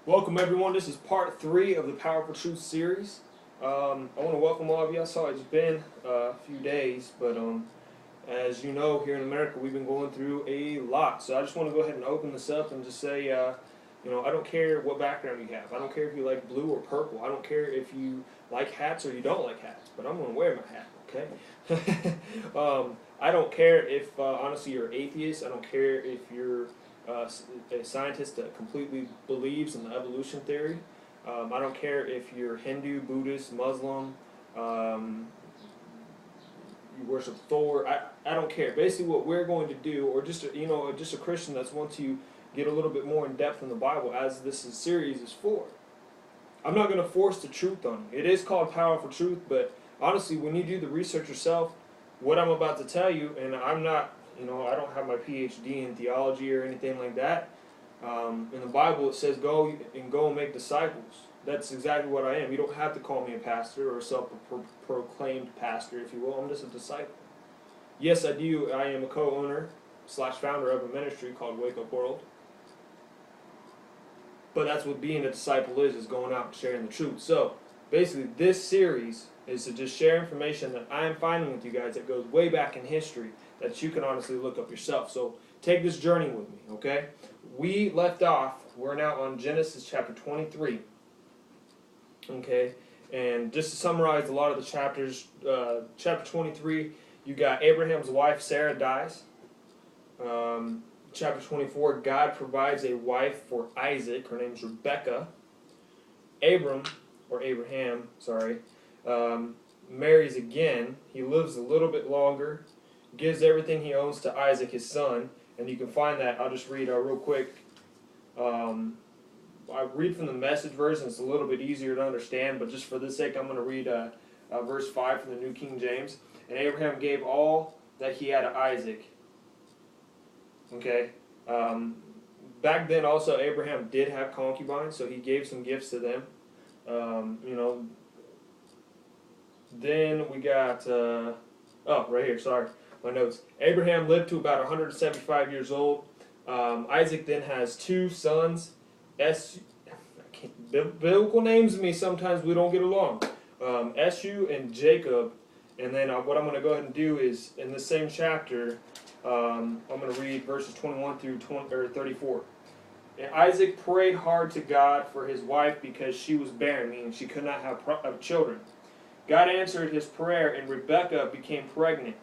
Welcome everyone. This is part 3 of the Powerful Truth series. I want to welcome all of you. I saw it's been a few days, but as you know, here in America, we've been going through a lot. So I just want to go ahead and open this up and just say, I don't care what background you have. I don't care if you like blue or purple. I don't care if you like hats or you don't like hats. But I'm going to wear my hat, okay? I don't care if, honestly, you're an atheist. I don't care if you're a scientist that completely believes in the evolution theory. I don't care if you're Hindu, Buddhist, Muslim, you worship Thor. I don't care. Basically, what we're going to do, or just a Christian that's want to get a little bit more in depth in the Bible, as this series is for. I'm not going to force the truth on you. It is called Powerful Truth, but honestly, when you do the research yourself, what I'm about to tell you, and I'm not, I don't have my PhD in theology or anything like that. In the Bible, it says go and make disciples. That's exactly what I am. You don't have to call me a pastor or a self-proclaimed pastor, if you will. I'm just a disciple. Yes, I am a co-owner / founder of a ministry called wakeupworld. But that's what being a disciple is going out and sharing the truth. So, basically, this series is to just share information that I'm finding with you guys that goes way back in history that you can honestly look up yourself. So, take this journey with me, okay? We left off, we're now on Genesis chapter 23, okay? And just to summarize a lot of the chapters, chapter 23, you got Abraham's wife, Sarah, dies. Chapter 24, God provides a wife for Isaac. Her name's Rebecca. Abraham, marries again. He lives a little bit longer, gives everything he owns to Isaac, his son. And you can find that. I'll just read real quick. I read from the Message version. It's a little bit easier to understand, but just for this sake, I'm going to read verse 5 from the New King James. And Abraham gave all that he had to Isaac. Okay. Back then, also, Abraham did have concubines, so he gave some gifts to them. Then we got, right here, sorry, my notes. Abraham lived to about 175 years old. Isaac then has 2 sons. Biblical names to me, sometimes we don't get along. Esau and Jacob. And then what I'm going to go ahead and do is, in the same chapter, I'm going to read verses 21 through 34. And Isaac prayed hard to God for his wife because she was barren, meaning she could not have children. God answered his prayer, and Rebekah became pregnant.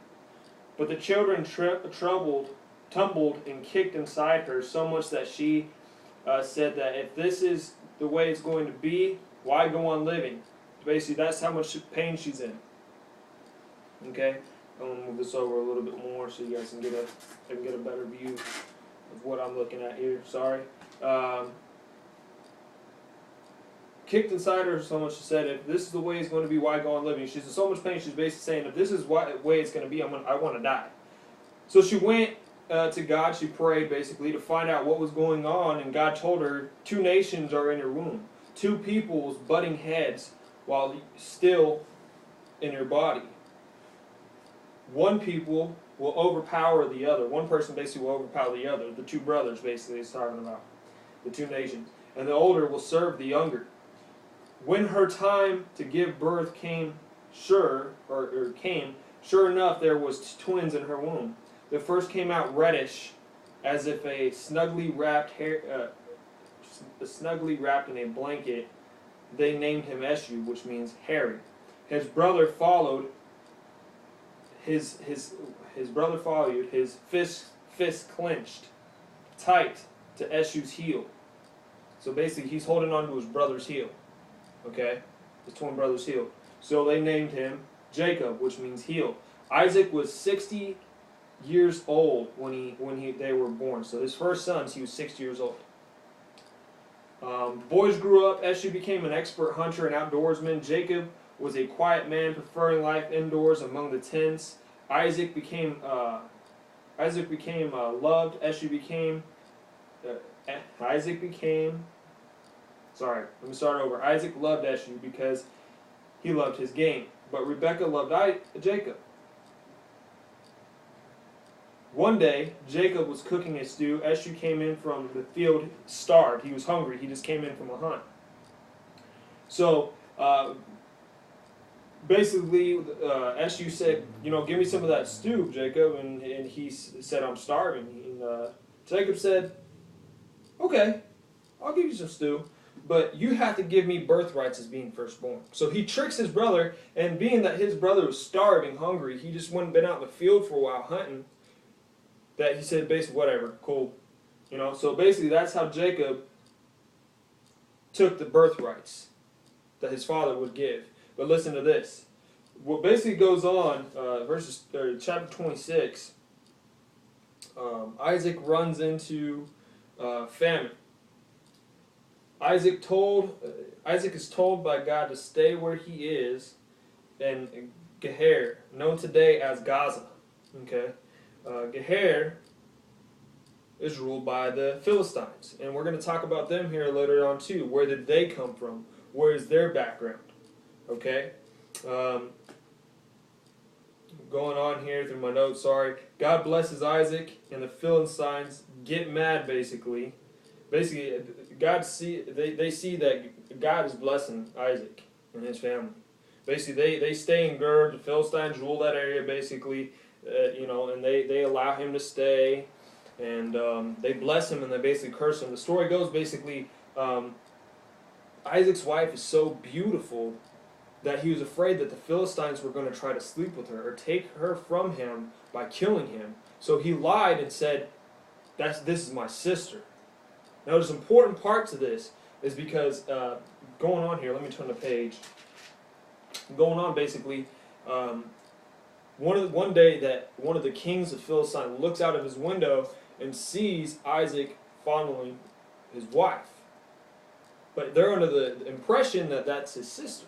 But the children tumbled and kicked inside her so much that she said that if this is the way it's going to be, why go on living? Basically, that's how much pain she's in. Okay? I'm going to move this over a little bit more so you guys can get a better view of what I'm looking at here. Sorry. Kicked inside her so much she said, if this is the way it's going to be, why go on living? She's in so much pain, she's basically saying, if this is the way it's going to be, I want to die. So she went to God, she prayed basically to find out what was going on, and God told her 2 nations are in your womb. 2 peoples butting heads while still in your body. One people will overpower the other. One person basically will overpower the other. The 2 brothers basically is talking about. The 2 nations. And the older will serve the younger. When her time to give birth came, sure enough, there was twins in her womb. The first came out reddish, as if a snugly wrapped in a blanket. They named him Esau, which means hairy. His brother followed. His brother followed. His fist clenched tight to Esau's heel. So basically, he's holding on to his brother's heel. Okay, his twin brother's heel. So they named him Jacob, which means heel. Isaac was 60 years old when they were born. So his first sons, he was 60 years old. The boys grew up. Esau became an expert hunter and outdoorsman. Jacob was a quiet man, preferring life indoors among the tents. Isaac became loved. Isaac loved Esau because he loved his game. But Rebekah loved Jacob. One day, Jacob was cooking a stew. Esau came in from the field starved. He was hungry. He just came in from a hunt. So, basically, Esau said, give me some of that stew, Jacob. And he said, I'm starving. And Jacob said, okay, I'll give you some stew, but you have to give me birthrights as being firstborn. So he tricks his brother, and being that his brother was starving, hungry, he just went and been out in the field for a while hunting, that he said, basically, whatever, cool. So basically that's how Jacob took the birthrights that his father would give. But listen to this. What basically goes on, chapter 26, Isaac runs into famine. Isaac is told by God to stay where he is in Geher, known today as Gaza. Okay, Geher is ruled by the Philistines, and we're going to talk about them here later on too. Where did they come from? Where is their background? Okay, going on here through my notes. Sorry. God blesses Isaac, and the Philistines get mad. Basically, they see that God is blessing Isaac and his family. Basically, they stay in Gur. The Philistines rule that area, basically, and they allow him to stay, and they bless him and they basically curse him. The story goes basically, Isaac's wife is so beautiful that he was afraid that the Philistines were going to try to sleep with her or take her from him by killing him. So he lied and said, this is my sister. Now, there's an important part to this is because going on here, let me turn the page. Going on, basically, one day that one of the kings of Philistine looks out of his window and sees Isaac fondling his wife. But they're under the impression that that's his sister.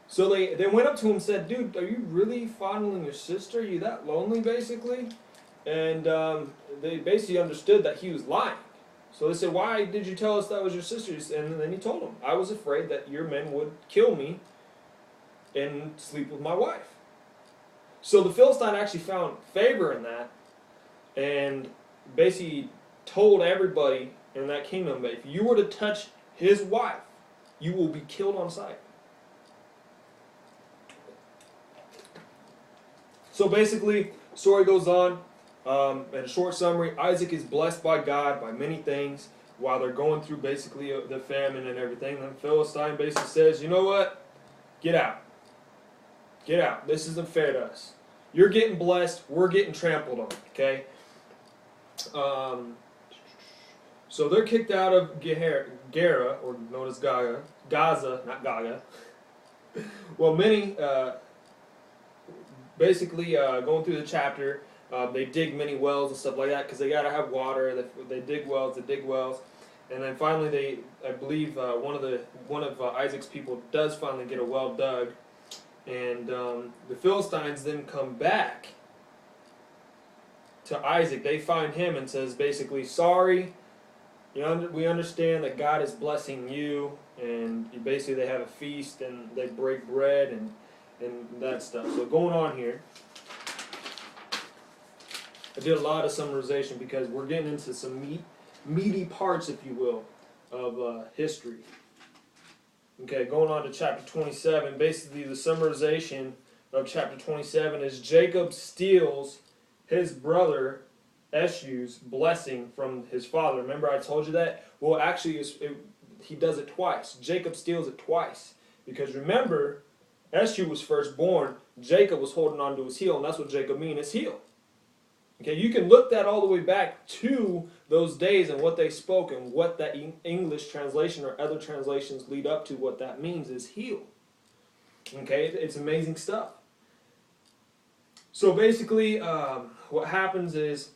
So they went up to him and said, dude, are you really fondling your sister? Are you that lonely, basically? And they basically understood that he was lying. So they said, why did you tell us that was your sister? And then he told them, I was afraid that your men would kill me and sleep with my wife. So the Philistine actually found favor in that and basically told everybody in that kingdom that if you were to touch his wife, you will be killed on sight. So basically, story goes on. In a short summary, Isaac is blessed by God by many things while they're going through basically the famine and everything. And Philistine basically says, you know what? Get out. Get out. This isn't fair to us. You're getting blessed. We're getting trampled on. Okay? So they're kicked out of Gera, or known as Gaza, not Gaga. Well, many, basically, going through the chapter, they dig many wells and stuff like that because they got to have water. They dig wells, and then finally, I believe one of Isaac's people does finally get a well dug, and the Philistines then come back to Isaac. They find him and says basically, sorry, we understand that God is blessing you, and basically they have a feast and they break bread and that stuff. So going on here. I did a lot of summarization because we're getting into some meaty parts, if you will, of history. Okay, going on to chapter 27. Basically, the summarization of chapter 27 is Jacob steals his brother Esau's blessing from his father. Remember I told you that? Well, actually, he does it twice. Jacob steals it twice. Because remember, Esau was firstborn. Jacob was holding on to his heel, and that's what Jacob means, his heel. Okay, you can look that all the way back to those days and what they spoke and what that English translation or other translations lead up to. What that means is heel. Okay, it's amazing stuff. So basically, what happens is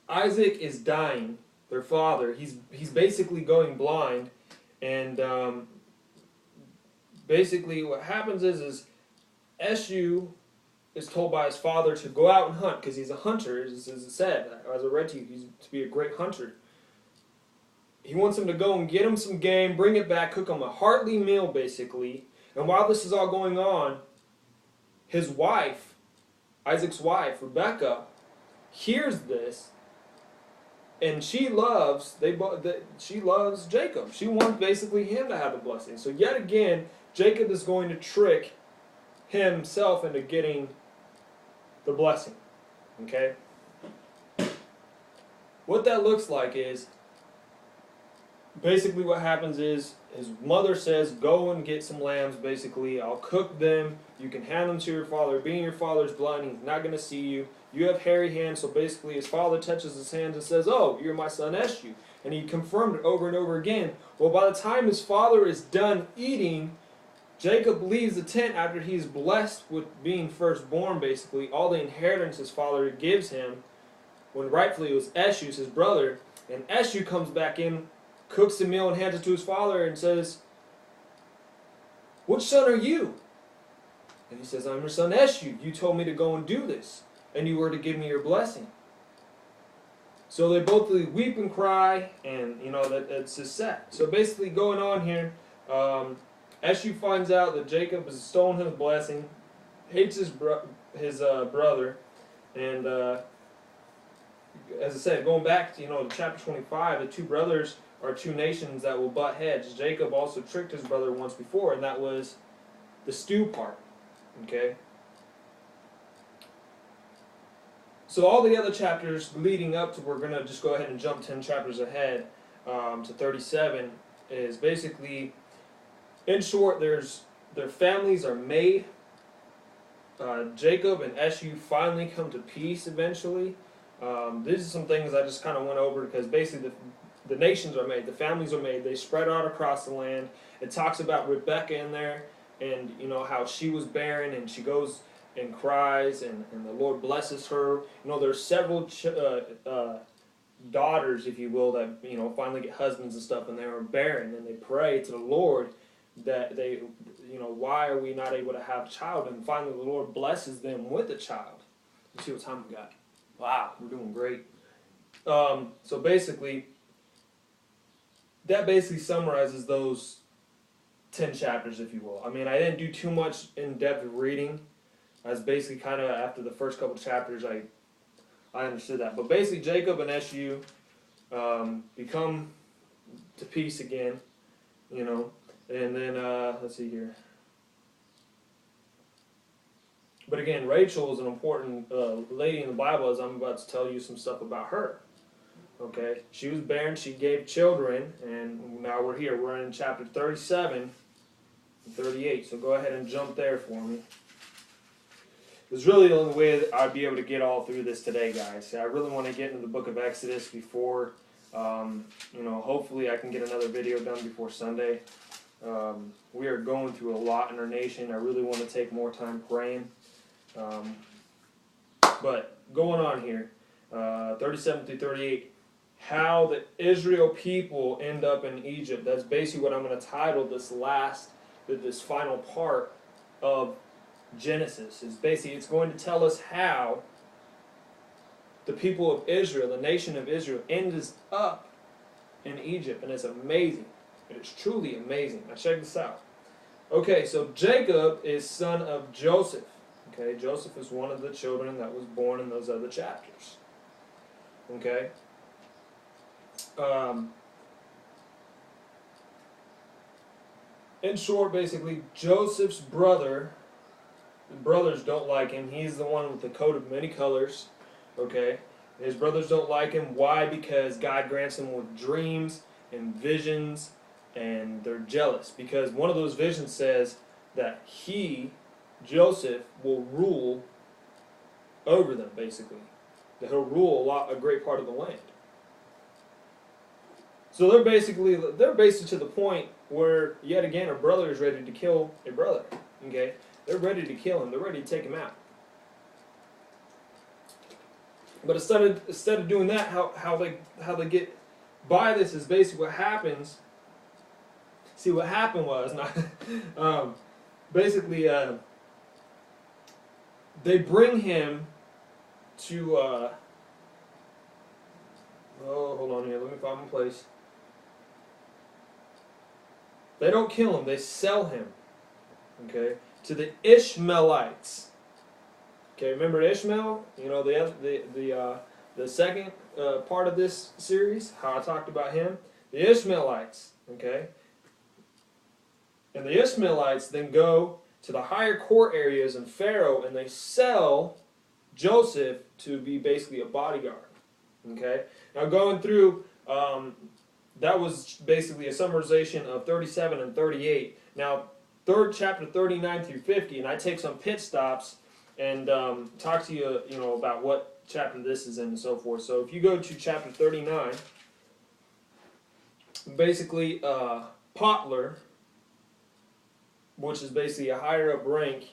Isaac is dying. Their father, he's basically going blind, and basically what happens is Esau is told by his father to go out and hunt because he's a hunter, as it said, as I read to you, he's to be a great hunter. He wants him to go and get him some game, bring it back, cook him a hearty meal basically. And while this is all going on, his wife, Isaac's wife, Rebecca, hears this, and she loves Jacob. She wants basically him to have the blessing. So yet again, Jacob is going to trick himself into getting the blessing. Okay? What that looks like is, basically what happens is, his mother says, go and get some lambs, basically. I'll cook them. You can hand them to your father. Being your father's blood, he's not going to see you. You have hairy hands, so basically his father touches his hands and says, oh, you're my son Eshu. And he confirmed it over and over again. Well, by the time his father is done eating, Jacob leaves the tent after he's blessed with being firstborn, basically. All the inheritance his father gives him, when rightfully it was Eshu's, his brother. And Eshu comes back in, cooks the meal and hands it to his father and says, which son are you? And he says, I'm your son Eshu. You told me to go and do this, and you were to give me your blessing. So they both weep and cry, and that's just sad. So basically going on here, Eshu finds out that Jacob has stolen his blessing, hates his brother, and as I said, going back to chapter 25, the two brothers are two nations that will butt heads. Jacob also tricked his brother once before, and that was the stew part. Okay? So all the other chapters leading up to, we're going to just go ahead and jump 10 chapters ahead to 37, is basically, in short, their families are made. Jacob and Eshu finally come to peace eventually. These are some things I just kind of went over because basically the nations are made, the families are made, they spread out across the land. It talks about Rebecca in there, and how she was barren, and she goes and cries, and the Lord blesses her. There's several daughters, if you will, that finally get husbands and stuff, and they are barren, and they pray to the Lord that they, why are we not able to have a child? And finally the Lord blesses them with a child. You see what time we got? Wow, we're doing great. So basically, that basically summarizes those 10 chapters, if you will. I mean, I didn't do too much in-depth reading. I was basically kind of, after the first couple chapters, I understood that. But basically, Jacob and Eshu become to peace again, and then, let's see here. But again, Rachel is an important lady in the Bible, as I'm about to tell you some stuff about her. Okay, she was barren, she gave children, and now we're here. We're in chapter 37 and 38, so go ahead and jump there for me. It's really the only way that I'd be able to get all through this today, guys. I really want to get into the book of Exodus before, hopefully I can get another video done before Sunday. We are going through a lot in our nation. I really want to take more time praying. But going on here, 37 through 38, how the Israel people end up in Egypt. That's basically what I'm going to title this final part of Genesis. Is basically, it's going to tell us how the people of Israel, the nation of Israel, ends up in Egypt, and it's amazing. It is truly amazing. Now check this out. Okay, so Jacob is son of Joseph. Okay, Joseph is one of the children that was born in those other chapters. Okay. In short, basically, Joseph's brothers don't like him. He's the one with the coat of many colors. Okay. His brothers don't like him. Why? Because God grants him with dreams and visions, and they're jealous. Because one of those visions says that Joseph, will rule over them, basically. That he'll rule a great part of the land. So they're basically to the point where, yet again, a brother is ready to kill a brother. Okay? They're ready to kill him. They're ready to take him out. But instead of doing that, how they get by this is basically what happens. See, what happened was, they bring him to, hold on here, let me find my place. They don't kill him, they sell him, okay, to the Ishmaelites. Okay, remember Ishmael? You know the second part of this series, how I talked about him, the Ishmaelites. Okay, and the Ishmaelites then go to the higher court areas in Pharaoh, and they sell Joseph to be basically a bodyguard. Okay, now going through, that was basically a summarization of 37 and 38. Now, chapter 39 through 50, and I take some pit stops and talk to you, about what chapter this is in and so forth. So if you go to chapter 39, basically Potler, which is basically a higher up rank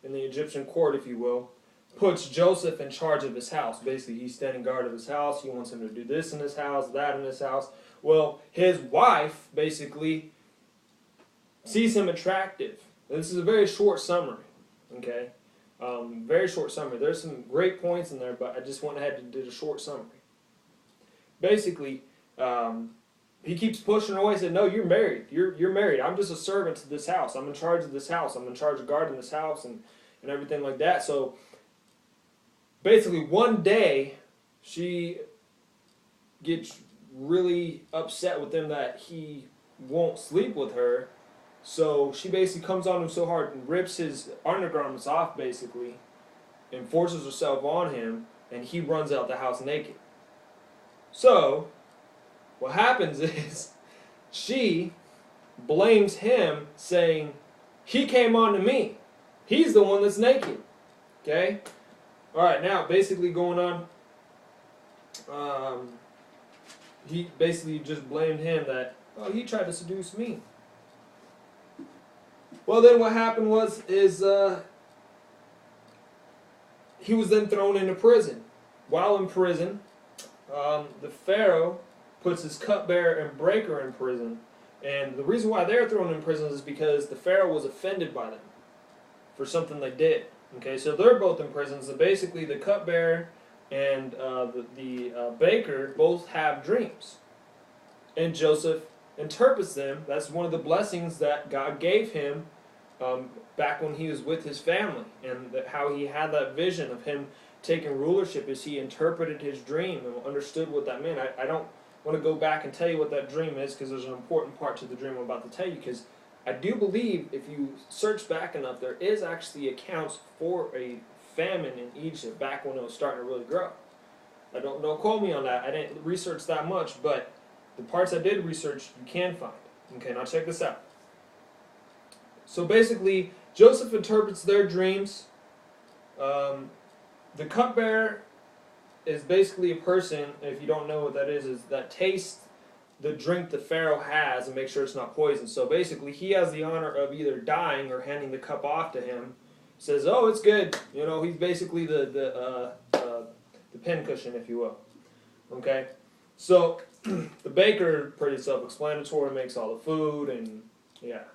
in the Egyptian court, if you will, puts Joseph in charge of his house. Basically, he's standing guard of his house. He wants him to do this in his house, that in his house. Well, his wife basically sees him attractive. This is a very short summary, okay? Very short summary. There's some great points in there, but I just went ahead and did a short summary. Basically, he keeps pushing her away. He said, "No, you're married. You're married. I'm just a servant to this house. I'm in charge of this house. I'm in charge of guarding this house and everything like that." So basically, one day, she gets really upset with him that he won't sleep with her. So she basically comes on him so hard and rips his undergarments off, basically, and forces herself on him, and he runs out the house naked. So what happens is she blames him, saying, "He came on to me. He's the one that's naked." Okay? Alright, now basically going on, he basically just blamed him that, "Oh, he tried to seduce me." Well, then what happened was he was then thrown into prison. While in prison, the Pharaoh puts his cupbearer and breaker in prison. And the reason why they're thrown in prison is because the Pharaoh was offended by them for something they did. Okay, so they're both in prison. So basically the cupbearer and the baker both have dreams. And Joseph interprets them. That's one of the blessings that God gave him back when he was with his family, and how he had that vision of him taking rulership as he interpreted his dream and understood what that meant. I don't want to go back and tell you what that dream is, because there's an important part to the dream I'm about to tell you, because I do believe if you search back enough, there is actually accounts for a famine in Egypt back when it was starting to really grow. Don't quote me on that. I didn't research that much, but the parts I did research, you can find. Okay, now check this out. So basically, Joseph interprets their dreams. The cupbearer is basically a person, if you don't know what that is that tastes the drink the Pharaoh has and make sure it's not poison. So basically, he has the honor of either dying or handing the cup off to him. Says, "Oh, it's good." He's basically the pincushion, if you will. Okay, so the baker, pretty self-explanatory, makes all the food, and yeah.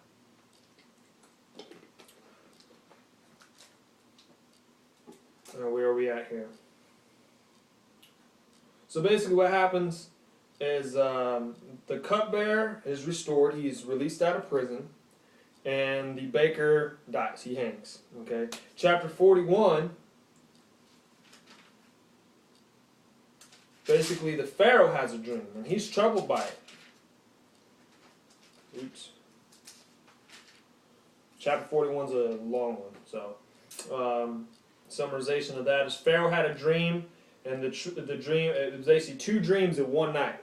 Where are we at here? So basically what happens is the cupbearer is restored. He's released out of prison. And the baker dies. He hangs. Okay. Chapter 41. Basically the Pharaoh has a dream. And he's troubled by it. Oops. Chapter 41 is a long one. So summarization of that is Pharaoh had a dream, and the dream, it was basically two dreams in one night.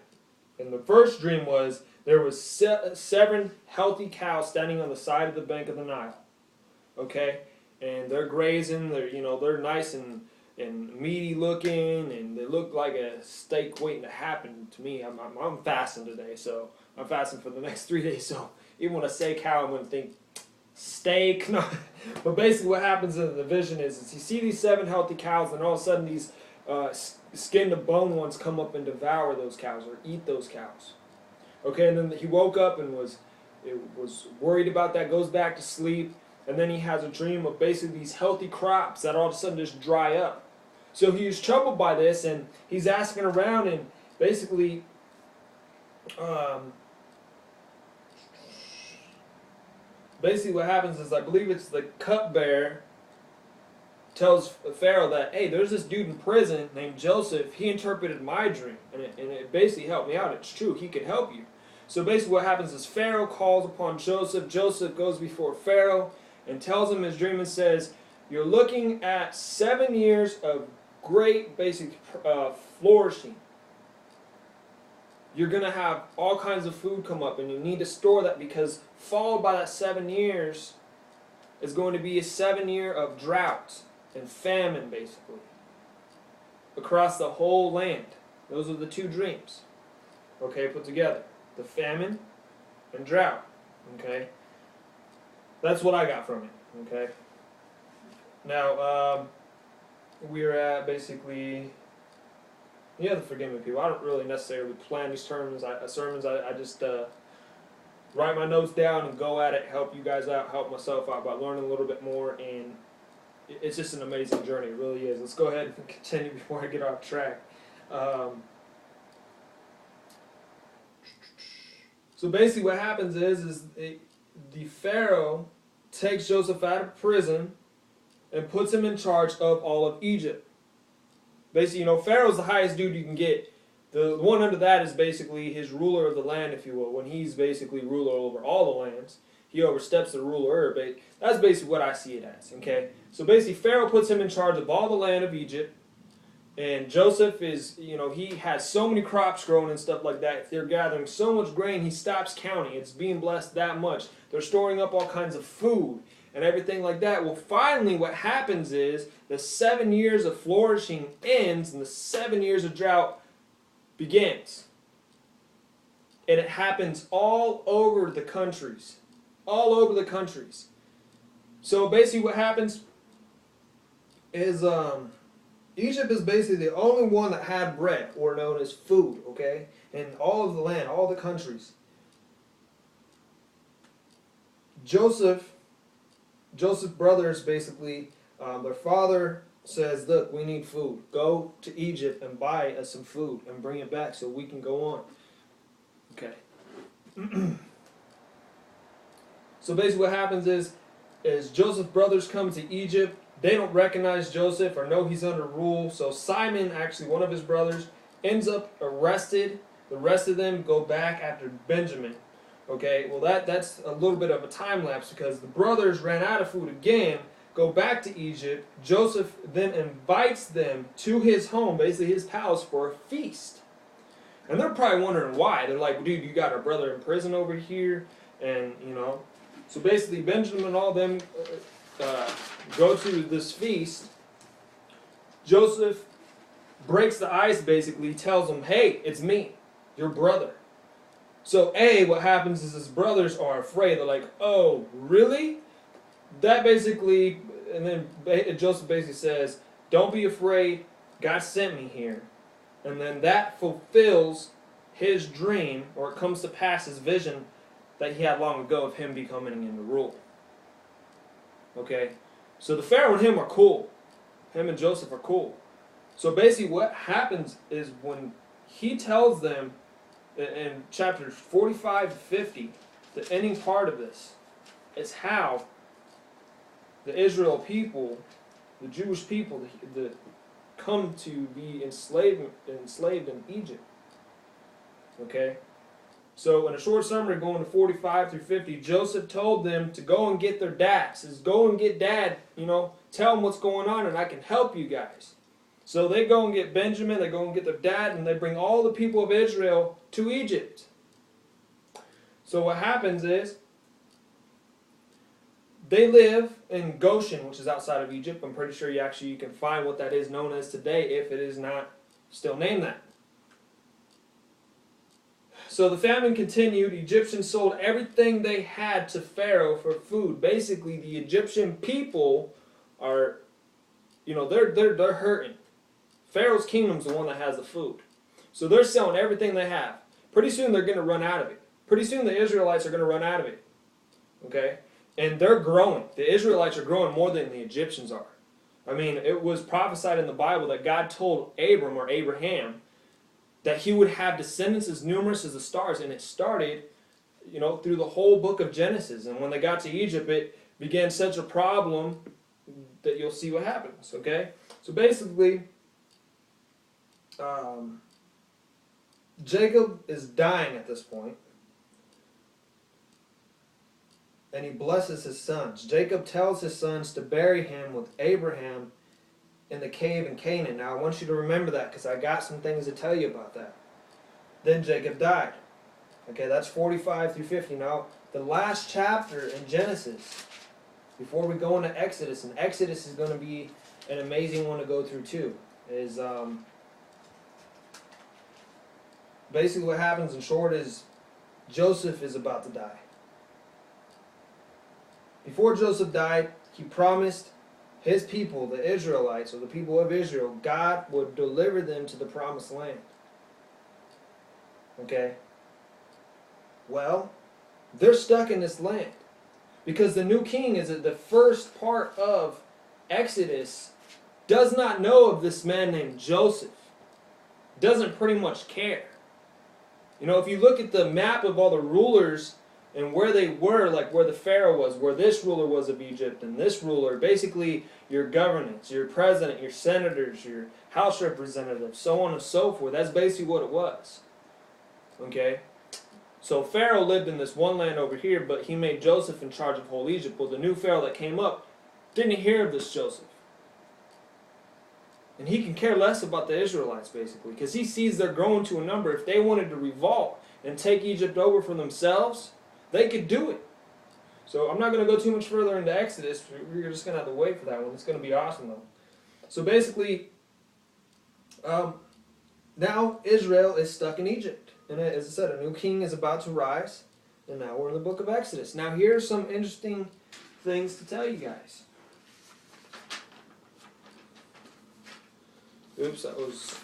And the first dream was there was 7 healthy cows standing on the side of the bank of the Nile. Okay, and they're grazing. They're nice and meaty looking, and they look like a steak waiting to happen to me. I'm fasting today, so I'm fasting for the next 3 days. So even when I say cow, I'm going to think steak. No. But basically what happens in the vision is you see these 7 healthy cows, and all of a sudden these skin to bone ones come up and devour those cows or eat those cows. Okay, and then he woke up and was worried about that, goes back to sleep, and then he has a dream of basically these healthy crops that all of a sudden just dry up. So he was troubled by this, and he's asking around, and basically what happens is, I believe it's the cupbearer tells Pharaoh that, hey, there's this dude in prison named Joseph. He interpreted my dream, and it basically helped me out. It's true. He could help you. So basically what happens is Pharaoh calls upon Joseph. Joseph goes before Pharaoh and tells him his dream and says, you're looking at 7 years of great basic flourishing. You're going to have all kinds of food come up, and you need to store that, because followed by that 7 years is going to be a 7 year of drought and famine, basically, across the whole land. Those are the two dreams, okay, put together. The famine and drought, okay? That's what I got from it, okay? Now, we're at basically, you have to forgive me, people. I don't really necessarily plan these sermons. I just write my notes down and go at it, help you guys out, help myself out by learning a little bit more, and it's just an amazing journey. It really is. Let's go ahead and continue before I get off track. So basically what happens is the Pharaoh takes Joseph out of prison and puts him in charge of all of Egypt. Basically, Pharaoh's the highest dude you can get. The one under that is basically his ruler of the land, if you will. When he's basically ruler over all the lands, he oversteps the ruler. But that's basically what I see it as, okay? So basically, Pharaoh puts him in charge of all the land of Egypt. And Joseph is, he has so many crops growing and stuff like that. They're gathering so much grain, he stops counting. It's being blessed that much. They're storing up all kinds of food and everything like that. Well, finally what happens is the 7 years of flourishing ends and the 7 years of drought begins. And it happens all over the countries. All over the countries. So basically what happens is Egypt is basically the only one that had bread, or known as food, okay? In all of the land, all the countries. Joseph's brothers basically, their father says, look, we need food. Go to Egypt and buy us some food and bring it back so we can go on. Okay. So basically what happens is Joseph's brothers come to Egypt. They don't recognize Joseph or know he's under rule. So Simon, actually one of his brothers, ends up arrested. The rest of them go back after Benjamin. Okay, well that's a little bit of a time lapse, because the brothers ran out of food again, go back to Egypt. Joseph then invites them to his home, basically his palace, for a feast. And they're probably wondering why. They're like, dude, you got our brother in prison over here, and So basically Benjamin and all them go to this feast. Joseph breaks the ice, basically, tells them, hey, it's me, your brother. So what happens is his brothers are afraid. They're like, oh, really? That basically, and then Joseph basically says, don't be afraid, God sent me here. And then that fulfills his dream, or it comes to pass his vision that he had long ago of him becoming in the rule. Okay? So the Pharaoh and him are cool. Him and Joseph are cool. So basically what happens is when he tells them in chapters 45 to 50, the ending part of this is how the Israel people, the Jewish people, the come to be enslaved in Egypt. Okay? So in a short summary, going to 45 through 50, Joseph told them to go and get their dad. Says, go and get dad, tell him what's going on and I can help you guys. So they go and get Benjamin, they go and get their dad, and they bring all the people of Israel to Egypt. So what happens is, they live in Goshen, which is outside of Egypt. I'm pretty sure you can find what that is known as today, if it is not still named that. So the famine continued. Egyptians sold everything they had to Pharaoh for food. Basically, the Egyptian people are, they're hurting. Pharaoh's kingdom's the one that has the food. So they're selling everything they have. Pretty soon they're going to run out of it. Pretty soon the Israelites are going to run out of it. Okay? And they're growing. The Israelites are growing more than the Egyptians are. I mean, it was prophesied in the Bible that God told Abram, or Abraham, that he would have descendants as numerous as the stars. And it started, through the whole book of Genesis. And when they got to Egypt, it began such a problem that you'll see what happens, okay? So basically, Jacob is dying at this point, and he blesses his sons. Jacob tells his sons to bury him with Abraham in the cave in Canaan. Now, I want you to remember that because I got some things to tell you about that. Then Jacob died. Okay, that's 45 through 50. Now, the last chapter in Genesis, before we go into Exodus, and Exodus is going to be an amazing one to go through too, is basically what happens in short is Joseph is about to die. Before Joseph died, he promised his people, the Israelites, or the people of Israel, God would deliver them to the promised land. Okay? Well, they're stuck in this land. Because the new king is at the first part of Exodus does not know of this man named Joseph. Doesn't pretty much care. You know, if you look at the map of all the rulers and where they were, like where the Pharaoh was, where this ruler was of Egypt, and this ruler, basically your governance, your president, your senators, your house representatives, so on and so forth. That's basically what it was. Okay? So Pharaoh lived in this one land over here, but he made Joseph in charge of whole Egypt. Well, the new Pharaoh that came up didn't hear of this Joseph. And he can care less about the Israelites, basically, because he sees they're growing to a number. If they wanted to revolt and take Egypt over for themselves, they could do it. So I'm not going to go too much further into Exodus. We're just going to have to wait for that one. It's going to be awesome, though. So basically, now Israel is stuck in Egypt. And as I said, a new king is about to rise. And now we're in the book of Exodus. Now here's some interesting things to tell you guys. Oops, that was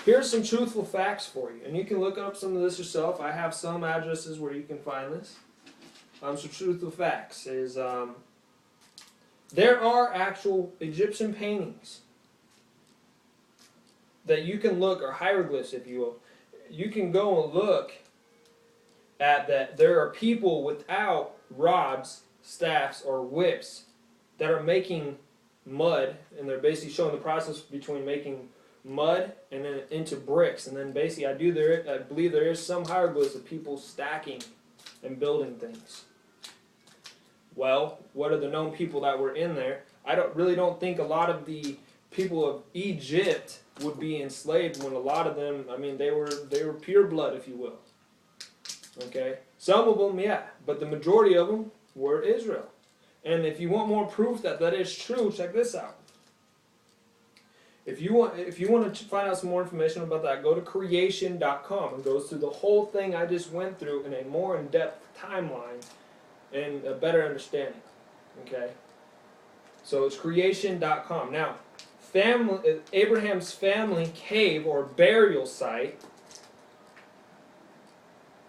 Here's some truthful facts for you. And you can look up some of this yourself. I have some addresses where you can find this. Some truthful facts is there are actual Egyptian paintings that you can look, or hieroglyphs if you will. You can go and look at that. There are people without rods, staffs, or whips that are making mud, and they're basically showing the process between making mud and then into bricks, and then basically I believe there is some hieroglyphs of people stacking and building things. Well, what are the known people that were in there? I really don't think a lot of the people of Egypt would be enslaved, when a lot of them, I mean, they were pure blood, if you will. Okay, some of them, yeah, but the majority of them were Israel. And if you want more proof that that is true, check this out. If you want to find out some more information about that, go to creation.com. It goes through the whole thing I just went through in a more in-depth timeline and a better understanding. Okay? So it's creation.com. Now, Abraham's family cave or burial site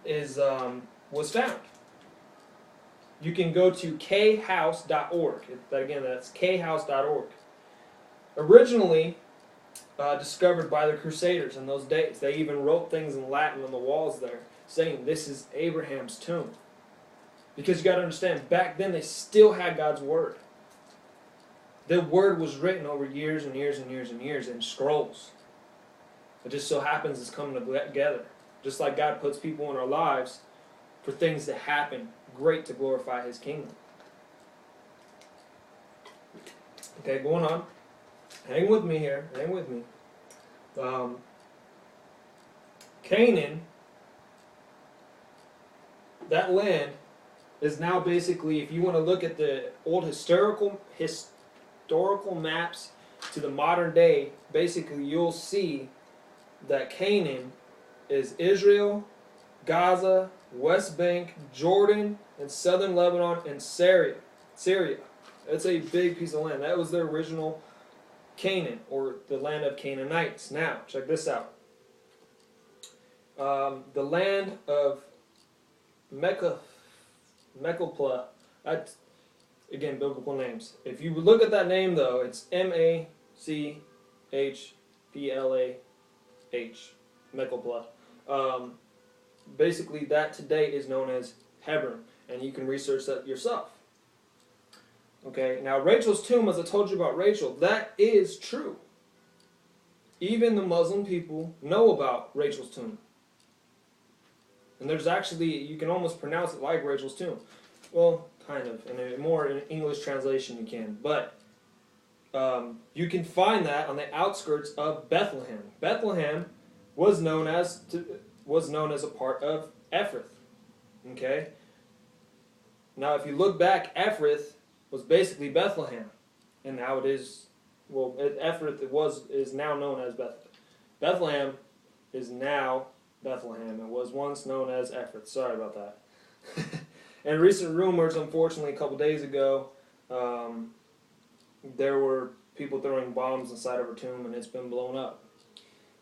was found. You can go to khouse.org. Again, that's khouse.org. Originally discovered by the Crusaders in those days. They even wrote things in Latin on the walls there saying this is Abraham's tomb. Because you got to understand, back then they still had God's Word. The Word was written over years and years and years and years in scrolls. It just so happens it's coming together. Just like God puts people in our lives for things to happen great to glorify His kingdom. Okay, going on. Hang with me here. Hang with me. Canaan, that land is now basically, if you want to look at the old historical maps to the modern day, basically you'll see that Canaan is Israel, Gaza, West Bank, Jordan, and southern Lebanon, and Syria. That's a big piece of land. That was their original Canaan, or the land of Canaanites. Now, check this out. The land of Mechaplah, that's, again, biblical names. If you look at that name, though, it's Machplah, Mechaplah. Basically, that today is known as Hebron, and you can research that yourself. Okay, now Rachel's tomb, as I told you about Rachel, that is true. Even the Muslim people know about Rachel's tomb. And there's actually, you can almost pronounce it like Rachel's tomb. Well, kind of. In a more English translation you can. But you can find that on the outskirts of Bethlehem. Bethlehem was known as a part of Ephrath. Okay? Now if you look back, Ephrath was basically Bethlehem. And now it is, well, Ephrath is now known as Bethlehem. Bethlehem is now Bethlehem. It was once known as Ephrath. Sorry about that. And recent rumors, unfortunately, a couple days ago, there were people throwing bombs inside of her tomb, and it's been blown up.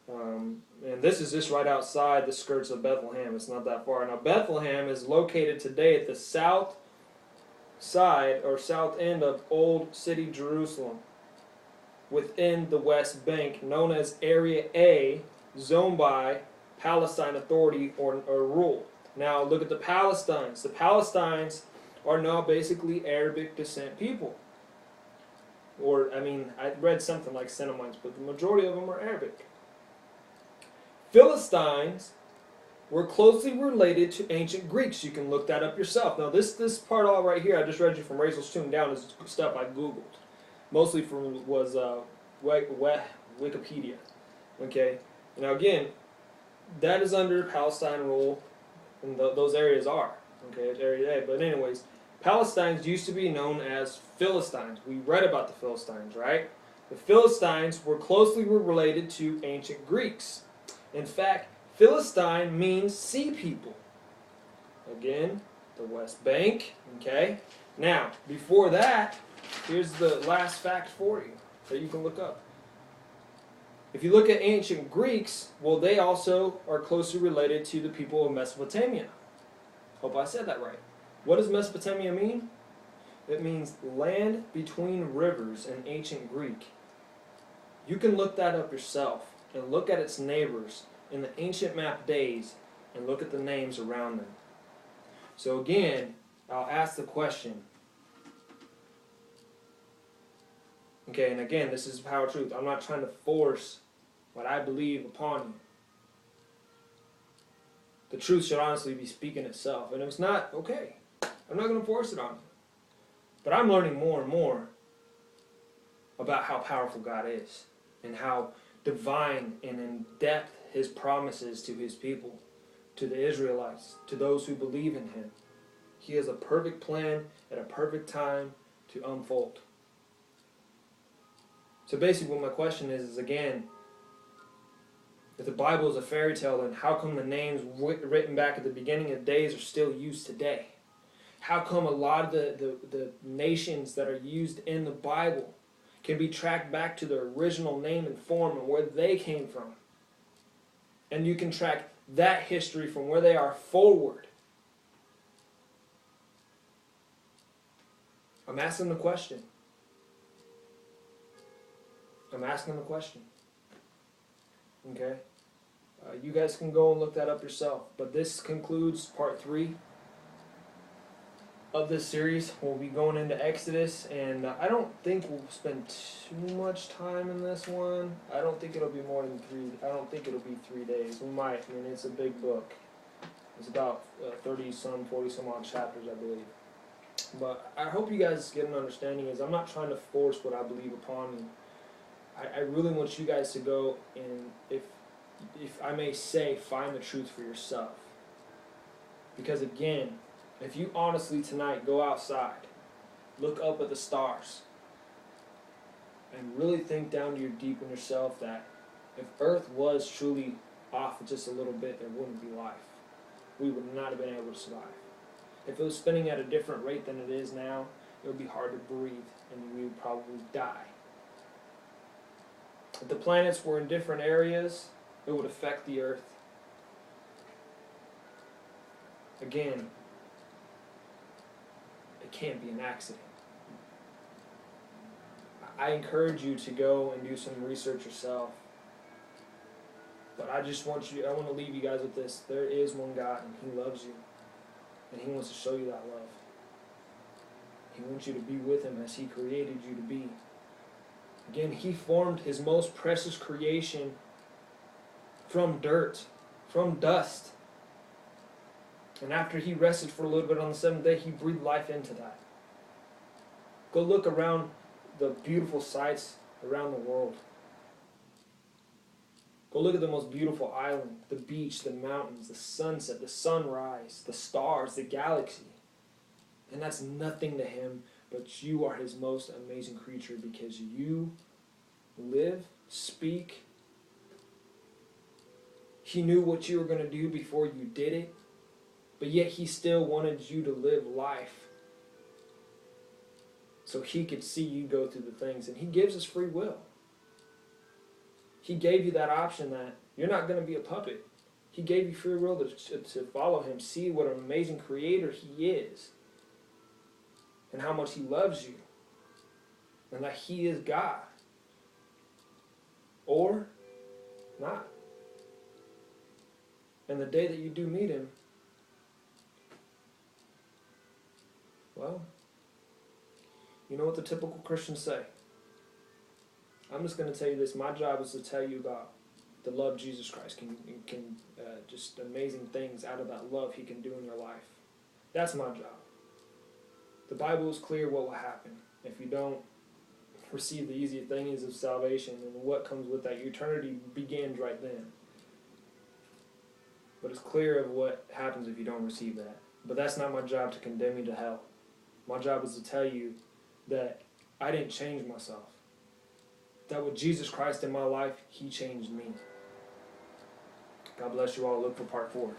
And this is just right outside the skirts of Bethlehem. It's not that far. Now, Bethlehem is located today at the south side or south end of Old City Jerusalem, within the West Bank, known as Area A, zoned by Palestine Authority or rule. Now look at the Palestines. The Palestines are now basically Arabic descent people. Or, I mean, I read something like Semitites, but the majority of them are Arabic. Philistines were closely related to ancient Greeks. You can look that up yourself. Now this part all right here, I just read you from Rachel's tomb down, is stuff I Googled. Mostly from Wikipedia. Okay? Now again, that is under Palestine rule, and those areas are. Okay, it's Area A. But anyways, Palestines used to be known as Philistines. We read about the Philistines, right? The Philistines were closely related to ancient Greeks. In fact, Philistine means sea people. Again, the West Bank. Okay? Now, before that, here's the last fact for you that you can look up. If you look at ancient Greeks, well, they also are closely related to the people of Mesopotamia. Hope I said that right. What does Mesopotamia mean? It means land between rivers in ancient Greek. You can look that up yourself and look at its neighbors in the ancient map days and look at the names around them. So again, I'll ask the question. Okay, and again, this is power truth. I'm not trying to force what I believe upon you. The truth should honestly be speaking itself. And if it's not, okay. I'm not going to force it on you. But I'm learning more and more about how powerful God is and how divine and in depth His promises to His people, to the Israelites, to those who believe in Him. He has a perfect plan at a perfect time to unfold. So basically what my question is again, if the Bible is a fairy tale, then how come the names written back at the beginning of days are still used today? How come a lot of the nations that are used in the Bible can be tracked back to their original name and form and where they came from? And you can track that history from where they are forward. I'm asking the question. I'm asking the question. Okay? You guys can go and look that up yourself. But this concludes part 3 of this series. We'll be going into Exodus, and I don't think we'll spend too much time in this one. I don't think it'll be more than 3. I don't think it'll be 3 days. We might. I mean, it's a big book. It's about 30-some, 40-some odd chapters, I believe. But I hope you guys get an understanding. I'm not trying to force what I believe upon you. I really want you guys to go and, if I may say, find the truth for yourself. Because again, if you honestly tonight go outside, look up at the stars, and really think down to your deep in yourself that if Earth was truly off just a little bit, there wouldn't be life. We would not have been able to survive. If it was spinning at a different rate than it is now, it would be hard to breathe, and we would probably die. If the planets were in different areas, it would affect the Earth. Again, it can't be an accident. I encourage you to go and do some research yourself. But I want to leave you guys with this. There is one God, and He loves you. And He wants to show you that love. He wants you to be with him as he created you to be. Again, he formed his most precious creation from dirt, from dust. And after he rested for a little bit on the seventh day, he breathed life into that. Go look around the beautiful sights around the world. Go look at the most beautiful island, the beach, the mountains, the sunset, the sunrise, the stars, the galaxy. And that's nothing to him, but you are his most amazing creature because you live, speak. He knew what you were going to do before you did it, but yet he still wanted you to live life so he could see you go through the things. And he gives us free will. He gave you that option that you're not going to be a puppet. He gave you free will to follow him, see what an amazing creator he is, and how much he loves you, and that he is God. Or not. And the day that you do meet him, well, you know what the typical Christians say. I'm just going to tell you this. My job is to tell you about the love Jesus Christ can just amazing things out of that love he can do in your life. That's my job. The Bible is clear what will happen if you don't receive the easy things of salvation and what comes with that. Your eternity begins right then. But it's clear of what happens if you don't receive that. But that's not my job to condemn you to hell. My job is to tell you that I didn't change myself. That with Jesus Christ in my life, he changed me. God bless you all. Look for part 4.